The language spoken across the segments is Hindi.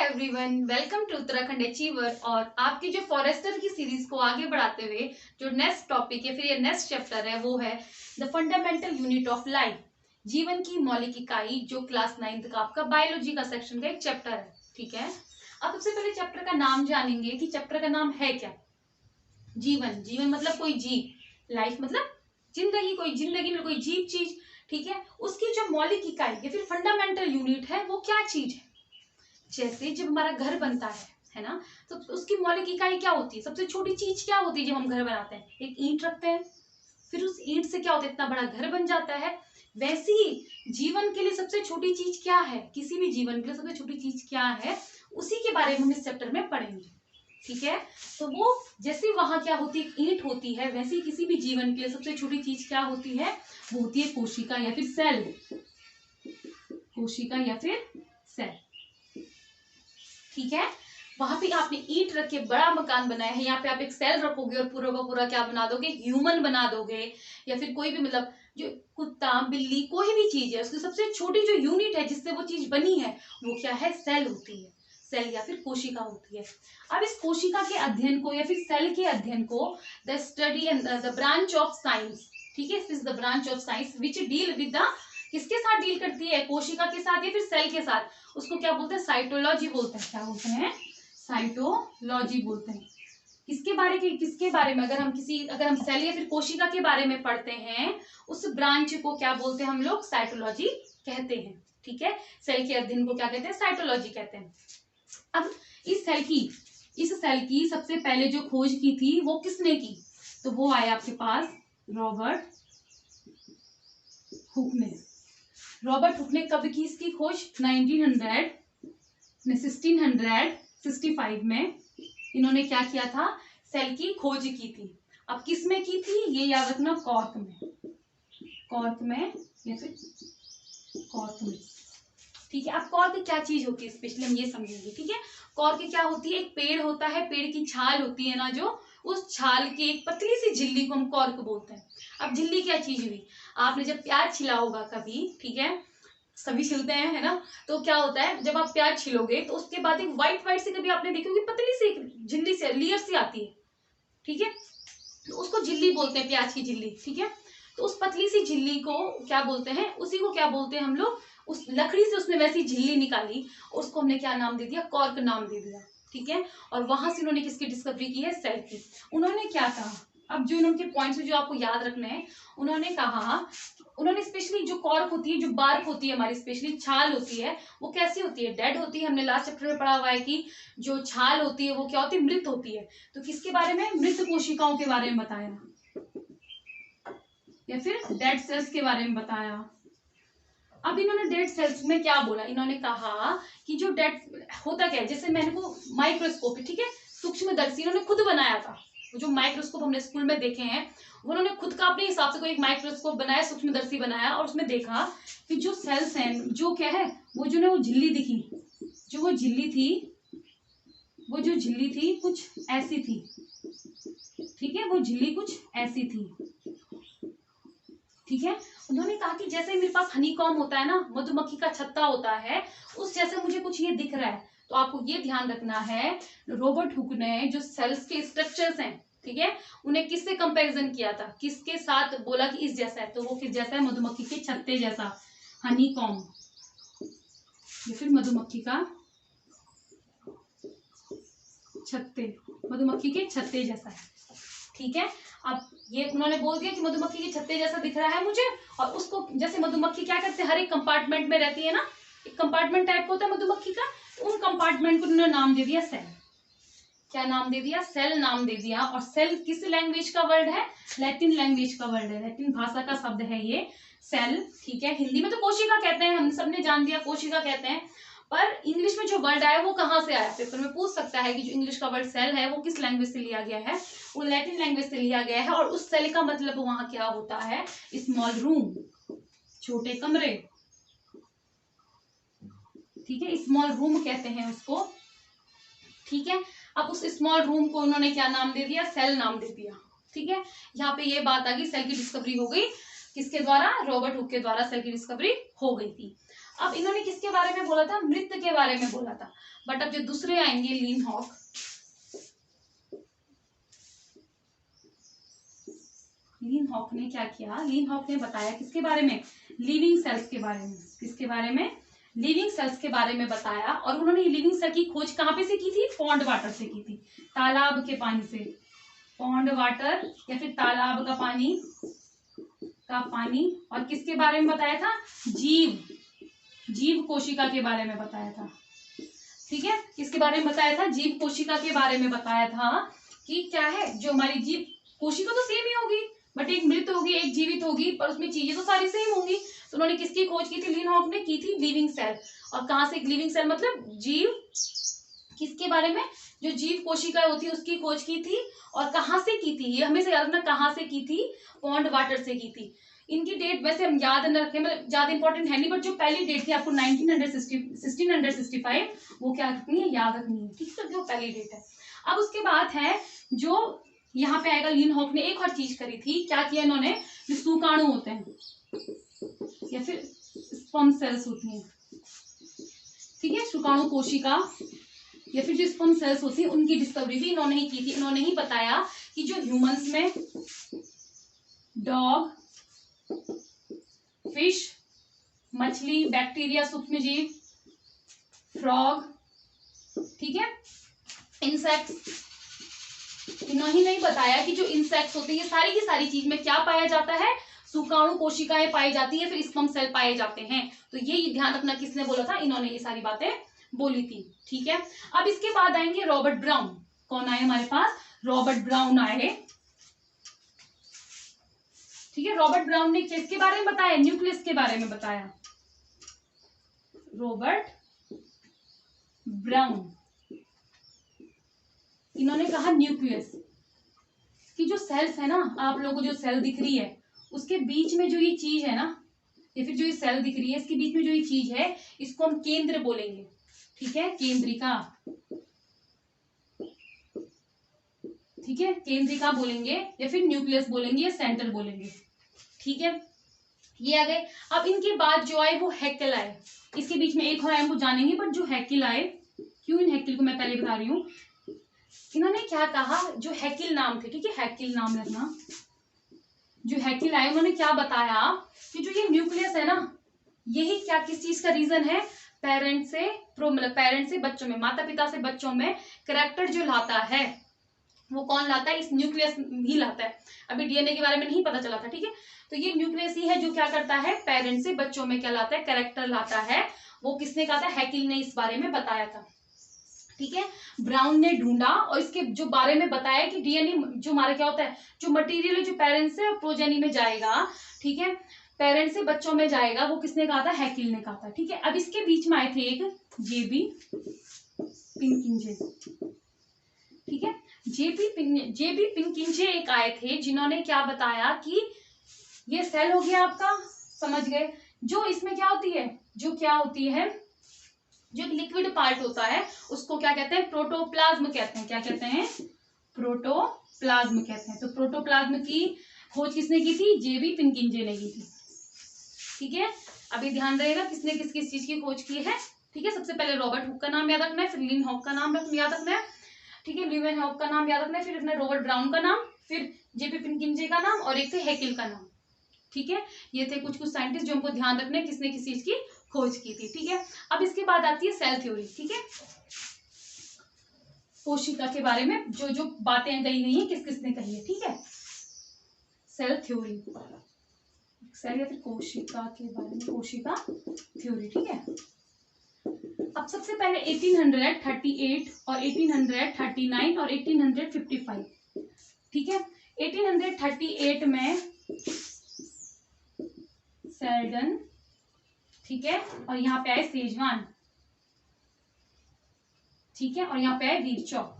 Everyone, welcome to Uttarakhand achiever. और आपकी जो फॉरेस्टर की सीरीज को आगे बढ़ाते हुए जो नेक्स्ट टॉपिक है, फिर ये नेक्स्ट चैप्टर है, वो है the fundamental unit of life, जीवन की मौलिक इकाई, जो क्लास 9th का आपका बायोलॉजी का सेक्शन का एक चैप्टर है। ठीक है, अब सबसे पहले चैप्टर का नाम जानेंगे कि चैप्टर का नाम है क्या। जीवन, जीवन मतलब कोई जीव, लाइफ मतलब जिंदगी, कोई जिंदगी में कोई जीव चीज। ठीक है, उसकी जो मौलिक इकाई या फिर फंडामेंटल यूनिट है वो क्या चीज है। जैसे जब हमारा घर बनता है ना, तो उसकी मौलिक इकाई क्या होती है, सबसे छोटी चीज क्या होती है। जब हम घर बनाते हैं एक ईंट रखते हैं, फिर उस ईंट से क्या होता है, इतना बड़ा घर बन जाता है। वैसे ही जीवन के लिए सबसे छोटी चीज क्या है, किसी भी जीवन के लिए सबसे छोटी चीज क्या है, उसी के बारे में हम इस चैप्टर में पढ़ेंगे। ठीक है, तो वो जैसे वहां क्या होती है, ईंट होती है, वैसे ही किसी भी जीवन के लिए सबसे छोटी चीज क्या होती है, वो होती है कोशिका या फिर सेल। कोशिका या फिर सेल। ठीक है, वहां पे आपने ईंट रख के बड़ा मकान बनाया है, यहाँ पे आप एक सेल रखोगे और पूरा का पूरा क्या बना दोगे, ह्यूमन बना दोगे। या फिर कोई भी मतलब जो कुत्ता बिल्ली कोई भी चीज है, उसकी सबसे छोटी जो यूनिट है जिससे वो चीज बनी है, वो क्या है, सेल होती है, सेल या फिर कोशिका होती है। अब इस कोशिका के अध्ययन को या फिर सेल के अध्ययन को the study and the branch of science, ठीक है, this is the branch of science which deal with the, किसके साथ डील करती है, कोशिका के साथ या फिर सेल के साथ, उसको क्या बोलते हैं, साइटोलॉजी बोलते हैं। क्या बोलते हैं, साइटोलॉजी बोलते हैं। किसके बारे में, अगर हम सेल या फिर कोशिका के बारे में पढ़ते हैं, उस ब्रांच को क्या बोलते हैं हम लोग, साइटोलॉजी कहते हैं। ठीक है, सेल के अध्ययन को क्या कहते हैं, साइटोलॉजी कहते हैं। अब इस सेल की सबसे पहले जो खोज की थी वो किसने की, तो वो आया आपके पास रॉबर्ट हुक ने। रॉबर्ट हुक ने कब की इसकी खोज, 1665 में इन्होंने क्या किया था, सेल की खोज की थी। अब किस में की थी, ये याद रखना, कॉर्क में या फिर कॉर्क में। ठीक है, अब कॉर्क क्या चीज होती है, स्पेशली हम ये समझेंगे। ठीक है, कॉर्क क्या होती है, एक पेड़ होता है, पेड़ की छाल होती है ना, जो उस छाल की एक पतली सी झिल्ली को हम कॉर्क बोलते हैं। अब झिल्ली क्या चीज हुई, आपने जब प्याज छिला होगा कभी, ठीक है, सभी छिलते हैं, है ना, तो क्या होता है, जब आप प्याज छिलोगे तो उसके बाद एक व्हाइट से कभी आपने देखी होगी, पतली सी एक झिल्ली से लेयर सी आती है। ठीक है, तो उसको झिल्ली बोलते हैं, प्याज की झिल्ली। ठीक है, तो उस पतली सी झिल्ली को क्या बोलते हैं, उसी को क्या बोलते हैं हम लोग, उस लकड़ी से उसने वैसी झिल्ली निकाली, उसको हमने क्या नाम दे दिया, कॉर्क नाम दे दिया। ठीक है, और वहां से उन्होंने किसकी डिस्कवरी की है, सेल की। उन्होंने क्या कहा, अब जो इनके पॉइंट्स जो आपको याद रखने हैं, उन्होंने स्पेशली जो कॉर्क होती है, जो बार्क होती है हमारी, स्पेशली छाल होती है, वो कैसी होती है, डेड होती है। हमने लास्ट चैप्टर में पढ़ा हुआ है कि जो छाल होती है वो क्या होती है, मृत होती है। तो किसके बारे में, मृत कोशिकाओं के बारे में बताया या फिर डेड सेल्स के बारे में बताया। अब इन्होंने डेड सेल्स में क्या बोला, इन्होंने कहा कि जो डेड होता क्या है, जैसे मैंने को माइक्रोस्कोप, ठीक है, सूक्ष्मदर्शी इन्होंने खुद बनाया था। जो माइक्रोस्कोप हमने स्कूल में देखे हैं, उन्होंने खुद का अपने हिसाब से कोई एक माइक्रोस्कोप बनाया, सूक्ष्मदर्शी बनाया, और उसमें देखा कि जो सेल्स हैं, जो क्या है, वो जो ना वो झिल्ली दिखी, जो झिल्ली थी कुछ ऐसी थी। ठीक है, वो झिल्ली कुछ ऐसी थी। ठीक है, उन्होंने कहा कि जैसे मेरे पास हनीकॉम होता है ना, मधुमक्खी का छत्ता होता है, उस जैसे मुझे कुछ ये दिख रहा है। तो आपको ये ध्यान रखना है, रॉबर्ट हुक ने जो सेल्स के स्ट्रक्चर्स हैं, ठीक है, उन्हें किससे कंपैरिजन किया था, किसके साथ बोला कि इस जैसा है, तो वो किस जैसा है, मधुमक्खी के छत्ते जैसा, हनीकॉम या फिर मधुमक्खी के छत्ते जैसा है। ठीक है, अब ये उन्होंने बोल दिया कि मधुमक्खी के छत्ते जैसा दिख रहा है मुझे, और उसको जैसे मधुमक्खी क्या करते हैं, हर एक कंपार्टमेंट में रहती है ना, एक कंपार्टमेंट टाइप का होता है मधुमक्खी का, तो उन कंपार्टमेंट को उन्होंने नाम दे दिया सेल। क्या नाम दे दिया, सेल नाम दे दिया। और सेल किस लैंग्वेज का वर्ड है, लैटिन लैंग्वेज का वर्ड है, लैटिन भाषा का शब्द है ये सेल। ठीक है, हिंदी में तो कोशिका कहते हैं, हम सबने जान दिया कोशिका कहते हैं, पर इंग्लिश में जो वर्ड आया वो कहाँ से आया, पेपर में पूछ सकता है कि जो इंग्लिश का वर्ड सेल है वो किस लैंग्वेज से लिया गया है, वो लैटिन लैंग्वेज से लिया गया है। और उस सेल का मतलब वहां क्या होता है, स्मॉल रूम, छोटे कमरे। ठीक है, स्मॉल रूम कहते हैं उसको। ठीक है, अब उस स्मॉल रूम को उन्होंने क्या नाम दे दिया, सेल नाम दे दिया। ठीक है, यहाँ पे ये बात आ गई, सेल की डिस्कवरी हो गई किसके द्वारा, रॉबर्ट हुक के द्वारा सेल की डिस्कवरी हो गई थी। अब इन्होंने किसके बारे में बोला था, मृत के बारे में बोला था। बट अब जो दूसरे आएंगे लीनहॉक, लीनहॉक ने क्या किया, लीनहॉक ने बताया किसके बारे में, लिविंग सेल्स के बारे में। किसके बारे में, लिविंग सेल्स के बारे में बताया। और उन्होंने लिविंग सेल की खोज कहाँ पे से की थी, पॉन्ड वाटर से की थी, तालाब के पानी से। पॉन्ड वाटर या फिर तालाब का पानी, और किसके बारे में बताया था, जीव कोशिका के बारे में बताया था। ठीक है, किसके बारे में बताया था, जीव कोशिका के बारे में बताया था कि क्या है, जो हमारी जीव कोशिका तो सेम ही होगी, बट एक मृत होगी एक जीवित होगी, पर उसमें चीजें तो सारी सेम होंगी। तो उन्होंने किसकी खोज की थी, लीनहॉक ने की थी लिविंग सेल। और कहाँ से लिविंग सेल मतलब जीव, किसके बारे में, जो जीव कोशिका होती है उसकी खोज की थी। और कहाँ से की थी, ये हमेशा याद रखना, कहाँ से की थी, पॉन्ड वाटर से की थी। इनकी डेट वैसे हम याद न रखें, मतलब ज्यादा इंपॉर्टेंट है नहीं, बट जो पहली डेट थी आपको 1665 वो क्या रखनी है, याद रखनी है। ठीक है, जो पहली डेट है। अब उसके बाद है जो यहाँ पे आएगा, लीनहॉक ने एक और चीज करी थी, क्या किया इन्होंने, जो सूकाणु होते हैं या फिर स्पर्म सेल्स होती हैं, ठीक है, शुक्राणु कोशिका या फिर जो स्पर्म सेल्स होती है, उनकी डिस्कवरी भी इन्होंने ही की थी। इन्होंने ही बताया कि जो ह्यूमंस में डॉग, फिश, मछली, बैक्टीरिया, सूक्ष्मजीव, फ्रॉग, ठीक है, इंसेक्ट्स, इन्होंने नहीं बताया कि जो इंसेक्ट्स होते हैं, ये सारी की सारी चीज में क्या पाया जाता है, शुक्राणु कोशिकाएं पाई जाती है, फिर स्पर्म सेल पाए जाते हैं। तो ये ध्यान रखना, किसने बोला था, इन्होंने ये सारी बातें बोली थी। ठीक है, अब इसके बाद आएंगे रॉबर्ट ब्राउन। कौन आए हमारे पास, रॉबर्ट ब्राउन आए। ठीक है, रॉबर्ट ब्राउन ने किसके बारे में बताया, न्यूक्लियस के बारे में बताया। रॉबर्ट ब्राउन, इन्होंने कहा न्यूक्लियस की जो सेल्स है ना, आप लोगों को जो सेल दिख रही है उसके बीच में जो ये चीज है ना, या फिर जो ये सेल दिख रही है इसके बीच में जो ये चीज है, इसको हम केंद्र बोलेंगे। ठीक है, केंद्रिका, ठीक है, केंद्रिका बोलेंगे या फिर न्यूक्लियस बोलेंगे या सेंटर बोलेंगे। ठीक है, ये आ गए। अब इनके बाद जो आए वो हैकेल आए। इसके बीच में एक और आए, वो जानेंगे, बट जो हैकेल आए, क्यों इन हैकेल को मैं पहले बता रही हूँ। इन्होंने क्या कहा, जो हैकेल नाम थे, ठीक है, हैकेल नाम रखना, जो हैकेल आए उन्होंने क्या बताया कि जो ये न्यूक्लियस है ना, यही क्या किस चीज का रीजन है, पेरेंट से मतलब पेरेंट से बच्चों में, माता पिता से बच्चों में कैरेक्टर जो लाता है वो कौन लाता है, इस न्यूक्लियस ही लाता है। अभी डीएनए के बारे में नहीं पता चला था। ठीक है, तो ये न्यूक्लियस ही है जो क्या करता है, पेरेंट से बच्चों में क्या लाता है, कैरेक्टर लाता है। वो किसने कहा था, हैकेल ने इस बारे में बताया था। ठीक है, ब्राउन ने ढूंढा और इसके जो बारे में बताया कि डीएनए जो हमारा क्या होता है, जो मटेरियल है जो पेरेंट्स से प्रोजेनी में जाएगा, ठीक है, पेरेंट्स से बच्चों में जाएगा, वो किसने कहा था, हैकेल ने कहा था। ठीक है, अब इसके बीच में आए थे एक जेबी पिंकिंजे। ठीक है, जेबी पिंकिंजे एक आए थे जिन्होंने क्या बताया कि ये सेल हो गया आपका, समझ गए, जो इसमें क्या होती है, जो क्या होती है, जो लिक्विड पार्ट होता है उसको क्या कहते हैं, प्रोटोप्लाज्म कहते हैं। क्या कहते हैं, प्रोटोप्लाज्म कहते हैं। तो प्रोटोप्लाज्म की खोज किसने की थी, जेबी पिंकिंजे ने की थी। ठीक है, अभी ध्यान रहेगा किसने किस किस चीज की खोज की है। ठीक है, सबसे पहले रॉबर्ट हुक का नाम याद रखना है, फिर लीनहॉक का नाम याद रखना है। ठीक है, लीवेनहॉक का नाम याद रखना है, फिर अपने रॉबर्ट ब्राउन का नाम, फिर जेबी पिंकिंजे का नाम, और एक थे हैकेल का नाम। ठीक है, ये थे कुछ साइंटिस्ट जो हमको ध्यान रखना है किसने किस चीज की खोज की थी। ठीक है, अब इसके बाद आती है सेल थ्योरी। ठीक है, कोशिका के बारे में जो जो बातें कही गई हैं, किस किसने कही है। ठीक है, सेल थ्योरी, सेल या फिर कोशिका के बारे में, कोशिका थ्योरी। ठीक है, अब सबसे पहले 1838 और 1839 और 1855। ठीक है, 1838 में सेल्डन, ठीक है, और यहाँ पे आए सेजवान, ठीक है, और यहाँ पे आए रीचॉक।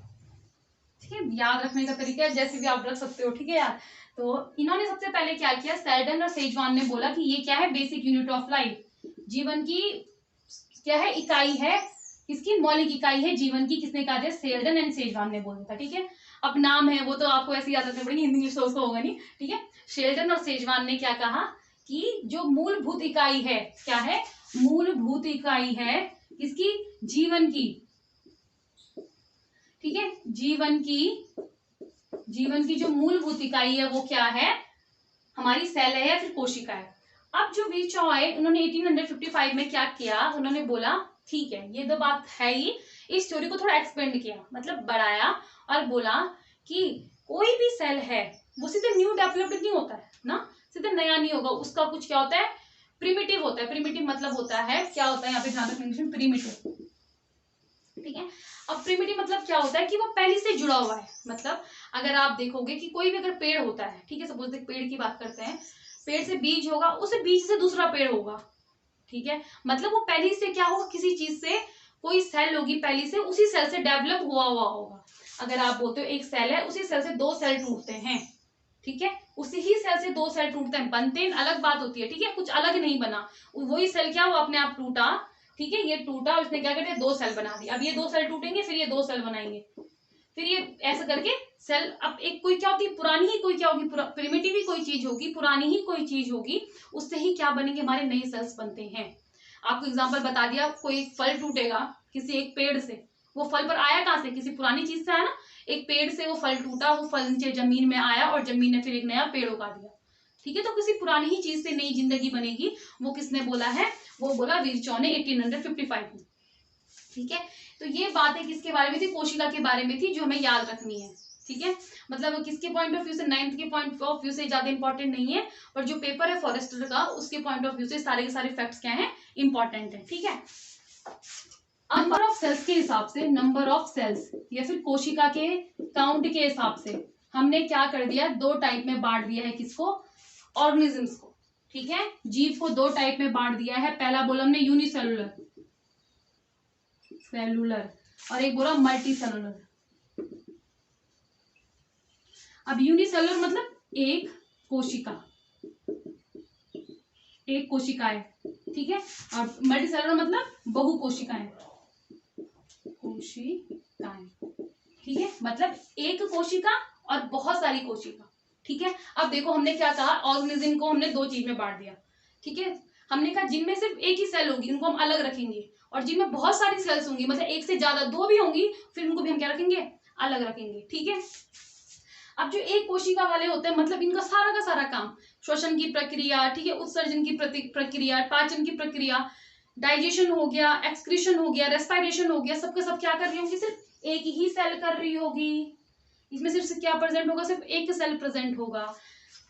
ठीक है, याद रखने का तरीका है जैसे भी आप रख सकते हो। ठीक है यार, तो इन्होंने सबसे पहले क्या किया, सेल्डन और सेजवान ने बोला कि ये क्या है, बेसिक यूनिट ऑफ लाइफ, जीवन की क्या है, इकाई है, इसकी मौलिक इकाई है जीवन की। किसने कहा था, सेल्डन एंड सेजवान ने बोला था। ठीक है, अब नाम है वो तो आपको ऐसे याद रखने पड़ेंगे, हिंदी इंग्लिश तो उसको होगा नहीं। ठीक है, शेल्डन और सेजवान ने क्या कहा कि जो मूलभूत इकाई है, क्या है, मूलभूत इकाई है इसकी जीवन की, ठीक है। जीवन की जो मूलभूत इकाई है वो क्या है, हमारी सेल है या फिर कोशिका है। अब जो वीरचॉ आए उन्होंने 1855 में क्या किया, उन्होंने बोला ठीक है ये तो बात है ही, इस थ्योरी को थोड़ा एक्सपेंड किया, मतलब बढ़ाया और बोला कि कोई भी सेल है वो सीधे न्यू डेवलप्ड नहीं होता है ना, सीधे नया नहीं होगा, उसका कुछ क्या होता है, प्रिमिटिव होता है। प्रिमिटिव मतलब होता है, क्या होता है यहाँ पे ध्यान रखना, प्रिमिटिव, ठीक है। अब प्रिमिटिव मतलब क्या होता है कि वो पहले से जुड़ा हुआ है। मतलब अगर आप देखोगे कि कोई भी अगर पेड़ होता है, ठीक है, सपोज पेड़ की बात करते हैं, पेड़ से बीज होगा, उस बीज से दूसरा पेड़ होगा, ठीक है, मतलब वो पहले से क्या होगा, किसी चीज से कोई सेल होगी पहले से, उसी सेल से डेवलप हुआ होगा। अगर आप बोलते हो एक सेल है, उसी सेल से दो सेल टूटते हैं, ठीक है, उसी ही सेल से दो सेल टूटते हैं, बनते हैं अलग बात होती है, ठीक है, कुछ अलग नहीं बना, वही सेल क्या वो अपने आप टूटा, ठीक है, ये टूटा, उसने क्या कर दिया, दो सेल बना दिया। अब ये दो सेल टूटेंगे, फिर ये दो सेल बनाएंगे, फिर ये ऐसा करके सेल, अब एक कोई क्या होती है, पुरानी ही कोई क्या होगी, प्रिमिटिव ही कोई चीज होगी, पुरानी ही कोई चीज होगी, उससे ही क्या बनेंगे, हमारे नए सेल्स बनते हैं। आपको एग्जांपल बता दिया, कोई फल टूटेगा किसी एक पेड़ से, वो फल पर आया कहां से, किसी पुरानी चीज से आया ना, एक पेड़ से वो फल टूटा, वो फल नीचे जमीन में आया और जमीन ने फिर एक नया पेड़ उगा दिया, ठीक है, तो किसी पुरानी ही चीज से नई जिंदगी बनेगी, वो किसने बोला है, वो बोला वीरचॉ ने 1855 में, ठीक है। तो ये बातें किसके बारे में थी, कोशिका के बारे में थी, जो हमें याद रखनी है, ठीक है। मतलब किसके पॉइंट ऑफ व्यू से, 9th के पॉइंट ऑफ व्यू से ज्यादा इंपॉर्टेंट नहीं है, और जो पेपर है फॉरेस्टर का उसके पॉइंट ऑफ व्यू से सारे के सारे फैक्ट्स क्या है, इंपॉर्टेंट है, ठीक है। नंबर ऑफ सेल्स के हिसाब से, नंबर ऑफ सेल्स या फिर कोशिका के काउंट के हिसाब से हमने क्या कर दिया, दो टाइप में बांट दिया है, किसको, ऑर्गेनिजम्स को, ठीक है, जीव को दो टाइप में बांट दिया है। पहला बोला हमने यूनिसेलुलर, सेलुलर, और एक बोला मल्टी सेलुलर। अब यूनिसेलुलर मतलब एक कोशिका, एक कोशिकाएं, ठीक है, और मल्टी सेलुलर मतलब बहु कोशिकाएं, कोशिकाएं, ठीक है, मतलब एक कोशिका और बहुत सारी कोशिका, ठीक है। अब देखो हमने क्या कहा, ऑर्गेनिज्म को हमने दो चीज में बांट दिया, ठीक है, हमने कहा जिनमें सिर्फ एक ही सेल होगी उनको हम अलग रखेंगे, और जिनमें बहुत सारी सेल्स होंगी, मतलब एक से ज्यादा, दो भी होंगी, फिर उनको भी हम क्या रखेंगे, अलग रखेंगे, ठीक है। अब जो एक कोशिका वाले होते हैं, मतलब इनका सारा का सारा काम, श्वसन की प्रक्रिया, ठीक है, उत्सर्जन की प्रक्रिया, पाचन की प्रक्रिया, डाइजेशन हो गया, एक्सक्रीशन हो गया, रेस्पिरेशन हो गया, सबका सब क्या कर रही होंगी, सिर्फ एक ही सेल कर रही होगी। इसमें सिर्फ क्या प्रेजेंट होगा, सिर्फ एक सेल प्रेजेंट होगा।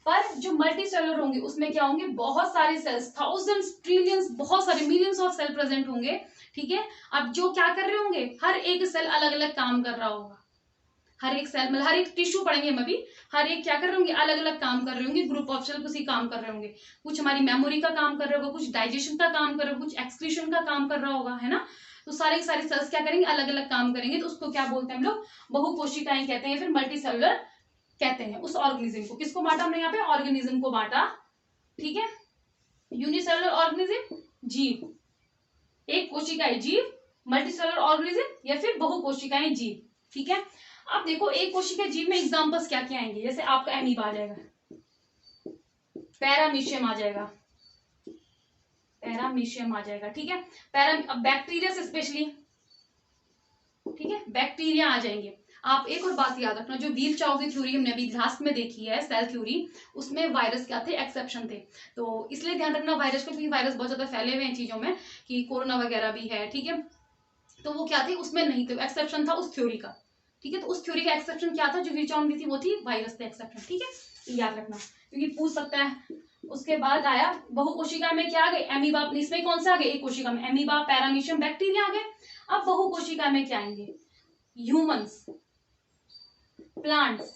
पर जो मल्टी सेलुलर होंगे उसमें क्या होंगे, बहुत सारे सेल्स, थाउजेंड्स, ट्रिलियंस, बहुत सारे मिलियंस ऑफ सेल प्रेजेंट होंगे, ठीक है। अब जो क्या कर रहे होंगे, हर एक सेल अलग अलग काम कर रहा होगा, हर एक सेल मतलब हर एक टिश्यू पढ़ेंगे हम अभी, हर एक क्या कर रहे होंगे, अलग अलग काम कर रहे होंगे, ग्रुप ऑफ सेल किसी काम कर रहे होंगे, कुछ हमारी मेमोरी का काम कर रहे होगा, कुछ डाइजेशन का काम कर रहे होगा, कुछ एक्सक्रीशन का काम कर रहा होगा, है ना। तो सारे के सारे सेल्स क्या करेंगे, अलग अलग काम करेंगे, तो उसको क्या बोलते हैं हम लोग, बहुकोशिकाएं कहते हैं, फिर मल्टी सेलुलर कहते हैं उस ऑर्गेनिज्म को। किसको बांटा हमने यहाँ पे, ऑर्गेनिज्म को बांटा, ठीक है। यूनिसेलुलर ऑर्गेनिज्म जीव, एक कोशिकाएं जीव, मल्टी सेलुलर ऑर्गेनिज्म या फिर बहुकोशिकाएं जीव, ठीक है। अब देखो एक कोशिका जीव में एग्जांपल्स क्या क्या आएंगे, जैसे आपका एमीबा आ जाएगा, पैरामीशियम आ जाएगा, पैरामीशियम आ जाएगा, ठीक है, बैक्टीरिया से स्पेशली, ठीक है, बैक्टीरिया आ जाएंगे। आप एक और बात याद रखना, जो वीरचॉ की थ्योरी हमने अभी लास्ट में देखी है, सेल थ्योरी, उसमें वायरस क्या थे, एक्सेप्शन थे, तो इसलिए ध्यान रखना वायरस को, क्योंकि वायरस बहुत ज्यादा फैले हुए हैं चीजों में, कि कोरोना वगैरह भी है, ठीक है, तो वो क्या थे, उसमें नहीं थे, एक्सेप्शन था उस थ्योरी का, ठीक है। तो उस थ्योरी का एक्सेप्शन क्या था, जो वीरचॉ की थी वो थी वायरस थे एक्सेप्शन, ठीक है, याद रखना, क्योंकि पूछ सकता है। उसके बाद आया बहुकोशिका में क्या आ गए, एमीबा, इसमें कौन सा आ गए, एक कोशिका में एमीबा, पैरामीशियम, बैक्टीरिया आ गए। अब बहुकोशिका में क्या आएंगे, ह्यूमंस, प्लांट्स,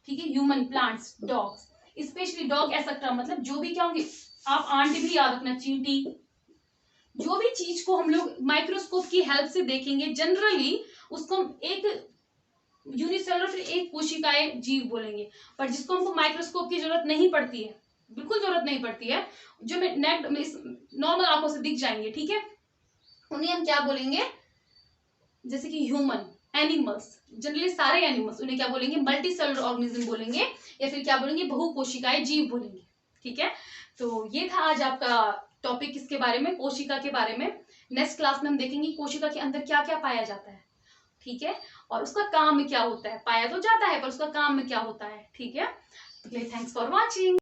ठीक है, human, plants, dogs, specially dog etcetera, मतलब जो भी क्या होंगे, आप आंट भी याद रखना, चींटी, जो भी चीज को हम लोग माइक्रोस्कोप की हेल्प से देखेंगे, जनरली उसको हम एक यूनिसेलुलर फिर एक कोशिकाएं जीव बोलेंगे, पर जिसको हमको माइक्रोस्कोप की जरूरत नहीं पड़ती है, बिल्कुल जरूरत नहीं पड़ती है, जो नेट नॉर्मल आंखों से दिख जाएंगे, ठीक है, उन्हें हम क्या बोलेंगे, जैसे कि ह्यूमन, एनिमल्स, जनरली सारे एनिमल्स, उन्हें क्या बोलेंगे, मल्टी सेलुलर ऑर्गेनिज्म बोलेंगे, या फिर क्या बोलेंगे, बहुकोशिकाएं जीव बोलेंगे, ठीक है। तो ये था आज आपका टॉपिक किसके बारे में, कोशिका के बारे में। नेक्स्ट क्लास में हम देखेंगे कोशिका के अंदर क्या क्या पाया जाता है, ठीक है, और उसका काम क्या होता है, पाया तो जाता है पर उसका काम में क्या होता है। ठीक है, थैंक्स फॉर वॉचिंग।